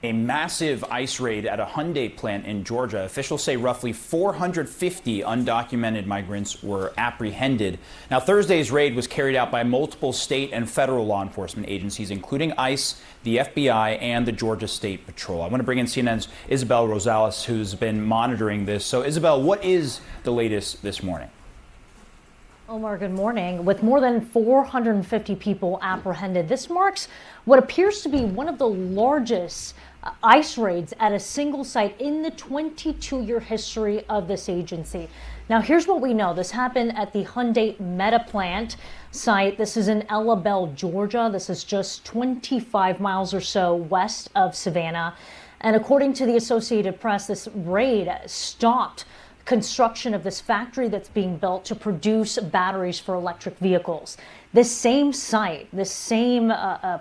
A massive ICE raid at a Hyundai plant in Georgia. Officials say roughly 450 undocumented migrants were apprehended. Now, Thursday's raid was carried out by multiple state and federal law enforcement agencies, including ICE, the FBI, and the Georgia State Patrol. I want to bring in CNN's Isabel Rosales, who's been monitoring this. So, Isabel, what is the latest this morning? Omar, good morning. With more than 450 people apprehended, this marks what appears to be one of the largest ICE raids at a single site in the 22-year history of this agency. Now, here's what we know. This happened at the Hyundai Meta plant site. This is in Ella Bell, Georgia. This is just 25 miles or so west of Savannah. And according to the Associated Press, this raid stopped construction of this factory that's being built to produce batteries for electric vehicles. This same site, this same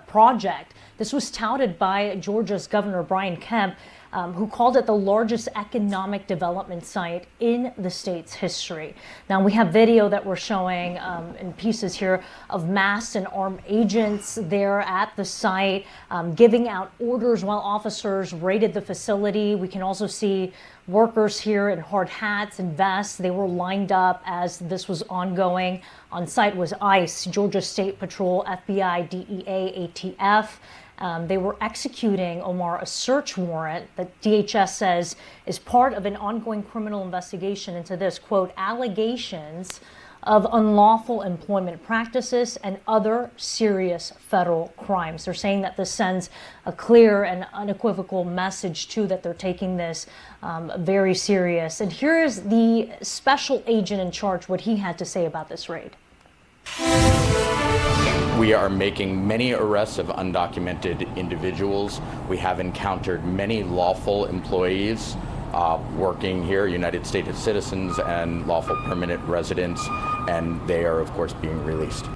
project, this was touted by Georgia's Governor Brian Kemp, who called it the largest economic development site in the state's history. Now, we have video that we're showing in pieces here of masked and armed agents there at the site, giving out orders while officers raided the facility. We can also see workers here in hard hats and vests. They were lined up as this was ongoing. On site was ICE, Georgia State Patrol, FBI, DEA, ATF. They were executing, Omar, a search warrant that DHS says is part of an ongoing criminal investigation into this, quote, allegations of unlawful employment practices and other serious federal crimes. They're saying that this sends a clear and unequivocal message, too, that they're taking this very serious. And here is the special agent in charge, what he had to say about this raid. We are making many arrests of undocumented individuals. We have encountered many lawful employees working here, United States citizens and lawful permanent residents, and they are, of course, being released.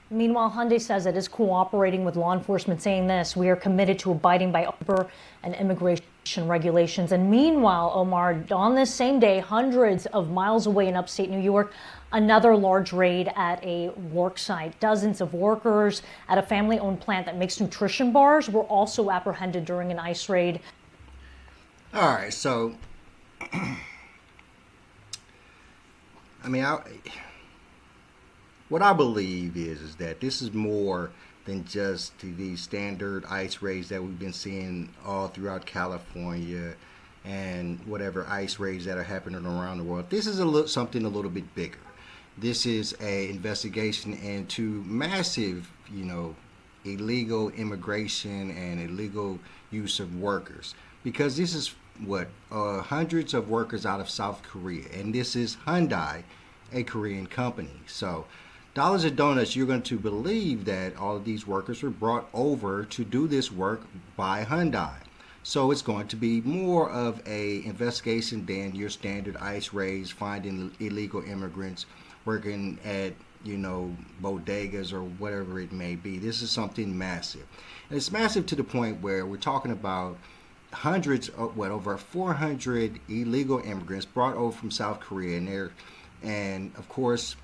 Meanwhile, Hyundai says it is cooperating with law enforcement, saying this: we are committed to abiding by labor and immigration regulations. And meanwhile, Omar, on this same day, hundreds of miles away in upstate New York, another large raid at a work site. Dozens of workers at a family-owned plant that makes nutrition bars were also apprehended during an ICE raid. All right, so, what I believe is that this is more than just the standard ICE raids that we've been seeing all throughout California and whatever ICE raids that are happening around the world. This is something a little bit bigger. This is an investigation into massive, illegal immigration and illegal use of workers. Because this is hundreds of workers out of South Korea. And this is Hyundai, a Korean company. So dollars and donuts, you're going to believe that all of these workers were brought over to do this work by Hyundai. So it's going to be more of a investigation than your standard ICE raids, finding illegal immigrants working at, bodegas or whatever it may be. This is something massive. And it's massive to the point where we're talking about hundreds of, over 400 illegal immigrants brought over from South Korea. And of course,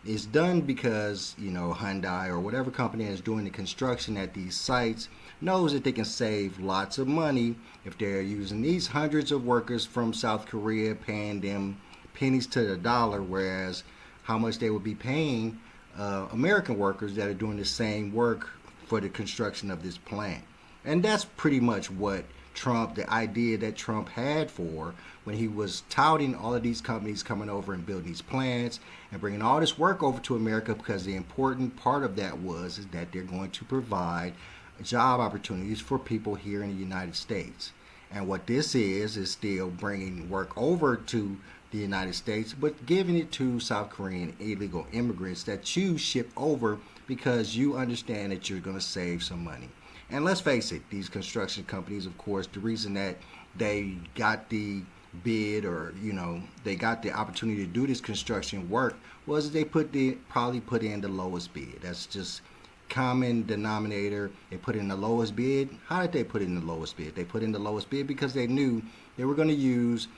it's done because, Hyundai or whatever company is doing the construction at these sites knows that they can save lots of money if they're using these hundreds of workers from South Korea, paying them pennies to the dollar, whereas how much they would be paying American workers that are doing the same work for the construction of this plant. And that's pretty much what the idea that Trump had for when he was touting all of these companies coming over and building these plants and bringing all this work over to America, because the important part of that is that they're going to provide job opportunities for people here in the United States. And what this is still bringing work over to the United States, but giving it to South Korean illegal immigrants that you ship over because you understand that you're going to save some money. And let's face it, these construction companies, of course, the reason that they got the bid or, they got the opportunity to do this construction work was they probably put in the lowest bid. That's just common denominator. They put in the lowest bid. How did they put in the lowest bid? They put in the lowest bid because they knew they were going to use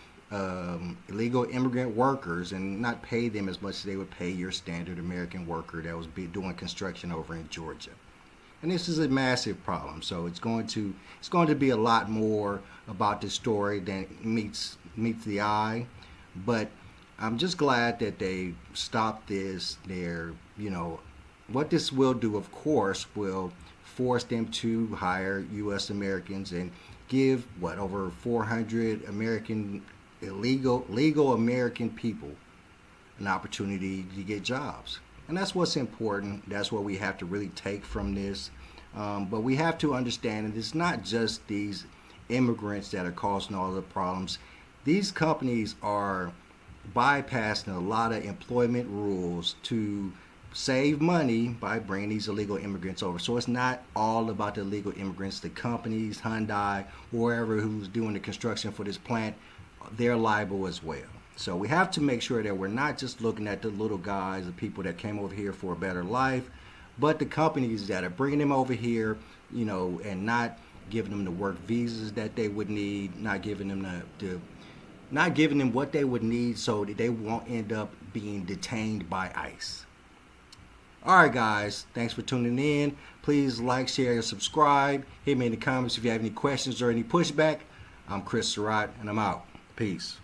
illegal immigrant workers and not pay them as much as they would pay your standard American worker that was doing construction over in Georgia. And this is a massive problem. So it's going to be a lot more about this story than meets the eye. But I'm just glad that they stopped this. What this will do, of course, will force them to hire U.S. Americans and give over 400 legal American people an opportunity to get jobs. And that's what's important. That's what we have to really take from this. But we have to understand that it's not just these immigrants that are causing all the problems. These companies are bypassing a lot of employment rules to save money by bringing these illegal immigrants over. So it's not all about the illegal immigrants. The companies, Hyundai, whoever who's doing the construction for this plant, they're liable as well. So we have to make sure that we're not just looking at the little guys, the people that came over here for a better life, but the companies that are bringing them over here, and not giving them the work visas that they would need, not giving them not giving them what they would need so that they won't end up being detained by ICE. All right, guys, thanks for tuning in. Please like, share, and subscribe. Hit me in the comments if you have any questions or any pushback. I'm Chris Surratt, and I'm out. Peace.